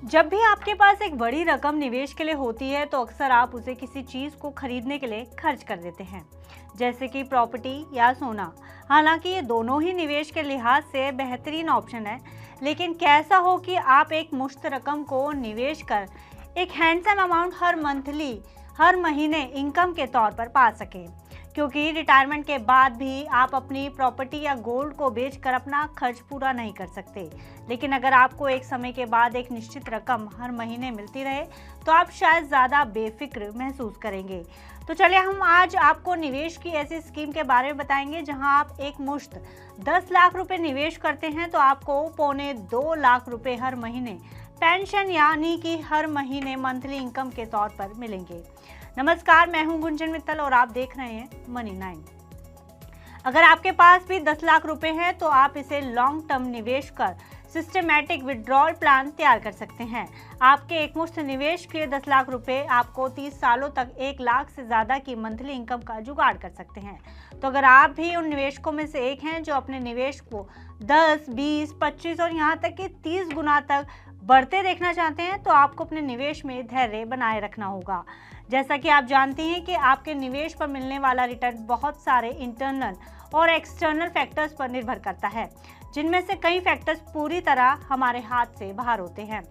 जब भी आपके पास एक बड़ी रकम निवेश के लिए होती है तो अक्सर आप उसे किसी चीज को खरीदने के लिए खर्च कर देते हैं, जैसे कि प्रॉपर्टी या सोना। हालांकि ये दोनों ही निवेश के लिहाज से बेहतरीन ऑप्शन है, लेकिन कैसा हो कि आप एक मुश्त रकम को निवेश कर एक हैंडसम अमाउंट हर महीने इनकम के तौर पर पा सकें, क्योंकि रिटायरमेंट के बाद भी आप अपनी प्रॉपर्टी या गोल्ड को बेचकर अपना खर्च पूरा नहीं कर सकते। लेकिन अगर आपको एक समय के बाद एक निश्चित रकम हर महीने मिलती रहे तो आप शायद ज़्यादा बेफिक्र महसूस करेंगे। तो चलिए हम आज आपको निवेश की ऐसी स्कीम के बारे में बताएंगे जहां आप एक मुश्त 10 लाख रुपए निवेश करते हैं तो आपको 2.25 लाख रुपए हर महीने पेंशन यानी कि हर महीने मंथली इनकम के तौर पर मिलेंगे। नमस्कार, मैं हूं गुंजन मित्तल और आप देख रहे हैं मनी 9। अगर आपके पास भी 10 लाख रुपए हैं तो आप इसे लॉन्ग टर्म निवेश कर सिस्टमैटिक विड्रॉल प्लान तैयार कर सकते हैं। आपके एक मुश्त निवेश के 10 लाख रुपए आपको 30 सालों तक 1 लाख से ज़्यादा की मंथली इनकम का जुगाड़ कर सकते हैं। तो अगर आप भी उन निवेशकों में से एक हैं जो अपने निवेश को 10, 20, 25 और यहाँ तक कि 30 गुना तक बढ़ते देखना चाहते हैं तो आपको अपने निवेश में धैर्य बनाए रखना होगा। जैसा कि आप जानते हैं कि आपके निवेश पर मिलने वाला रिटर्न बहुत सारे इंटरनल और एक्सटर्नल फैक्टर्स पर निर्भर करता है, जिनमें से कई फैक्टर्स पूरी तरह हमारे हाथ से बाहर होते हैं।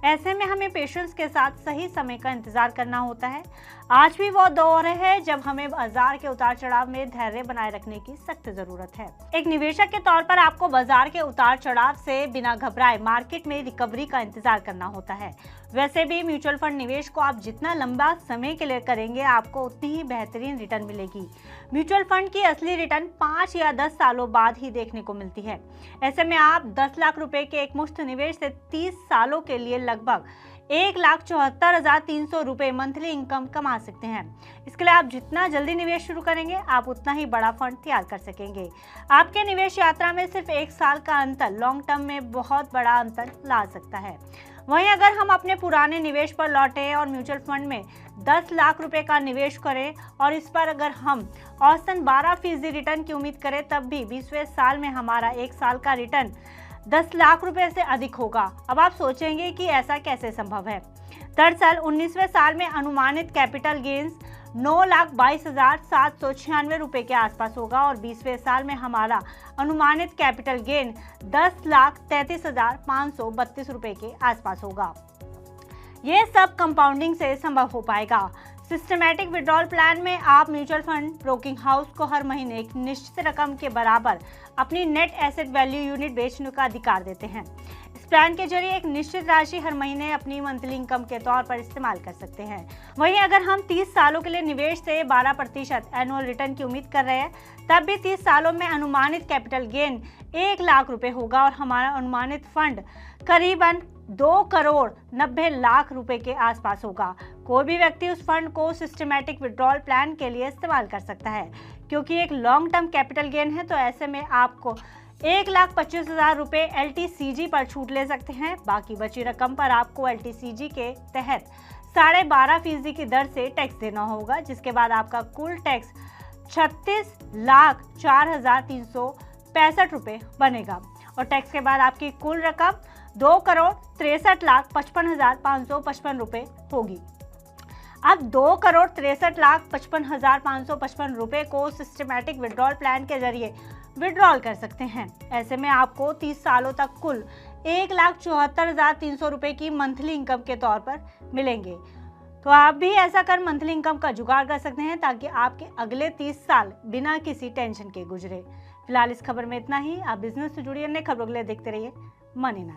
ऐसे में हमें पेशेंस के साथ सही समय का इंतजार करना होता है। आज भी वो दौर है जब हमें बाजार के उतार चढ़ाव में धैर्य बनाए रखने की सख्त जरूरत है। एक निवेशक के तौर पर आपको बाजार के उतार चढ़ाव से बिना घबराए मार्केट में रिकवरी का इंतजार करना होता है। वैसे भी म्यूचुअल फंड निवेश को आप जितना लंबा समय के लिए करेंगे आपको उतनी ही बेहतरीन रिटर्न मिलेगी। म्यूचुअल फंड की असली रिटर्न 5 या 10 सालों बाद ही देखने को मिलती है। ऐसे में आप 10 लाख रुपए के एक मुश्त निवेश से 30 सालों के लिए लगभग 1,74,300 रुपए मंथली इनकम कमा सकते हैं। इसके लिए आप जितना जल्दी निवेश शुरू करेंगे आप उतना ही बड़ा फंड तैयार कर सकेंगे। आपके निवेश यात्रा में सिर्फ 1 साल का अंतर लॉन्ग टर्म में बहुत बड़ा अंतर ला सकता है। वहीं अगर हम अपने पुराने निवेश पर लौटें और म्यूचुअल फंड में 10 लाख रुपए का निवेश करें और इस पर अगर हम औसतन 12% रिटर्न की उम्मीद करें, तब भी 20वें साल में हमारा 1 साल का रिटर्न 10 लाख रुपए से अधिक होगा। अब आप सोचेंगे कि ऐसा कैसे संभव है। दरअसल 19वें साल में अनुमानित कैपिटल गेन्स 9,22,796 रुपए के आसपास होगा और 20वें साल में हमारा अनुमानित कैपिटल गेन 10,33,532 रुपए के आसपास होगा। ये सब कंपाउंडिंग से संभव हो पाएगा। सिस्टमैटिक विड्रॉल प्लान में आप म्यूचुअल फंड ब्रोकिंग हाउस को हर महीने एक निश्चित रकम के बराबर अपनी नेट एसेट वैल्यू यूनिट बेचने का अधिकार देते हैं। इस प्लान के जरिए एक निश्चित राशि हर महीने अपनी मंथली इनकम के तौर पर इस्तेमाल कर सकते हैं। वहीं अगर हम 30 सालों के लिए निवेश से 12% एनुअल रिटर्न की उम्मीद कर रहे हैं, तब भी 30 सालों में अनुमानित कैपिटल गेन 1 लाख रुपए होगा और हमारा अनुमानित फंड करीबन 2,90,00,000 रुपए के आसपास होगा। कोई भी व्यक्ति उस फंड को सिस्टमैटिक विड्रॉल प्लान के लिए इस्तेमाल कर सकता है, क्योंकि एक लॉन्ग टर्म कैपिटल गेन है। तो ऐसे में आपको 1,25,000 रुपए LTCG पर छूट ले सकते हैं। बाकी बची रकम पर आपको LTCG के तहत 12.5% की दर से टैक्स देना होगा, जिसके बाद आपका कुल टैक्स 36,04,365 रुपए बनेगा और टैक्स के बाद आपकी कुल रकम 2,63,55,555 रुपए होगी। अब 2,63,55,555 रुपए को सिस्टमैटिक विड्रॉल प्लान के जरिए विड्रॉल कर सकते हैं। ऐसे में आपको 30 सालों तक कुल 1,74,300 रुपए की मंथली इनकम के तौर पर मिलेंगे। तो आप भी ऐसा कर मंथली इनकम का जुगाड़ कर सकते हैं ताकि आपके अगले 30 साल बिना किसी टेंशन के गुजरे। फिलहाल इस खबर में इतना ही। आप बिजनेस से जुड़ी अन्य खबरों के लिए देखते रहिए मनी 9।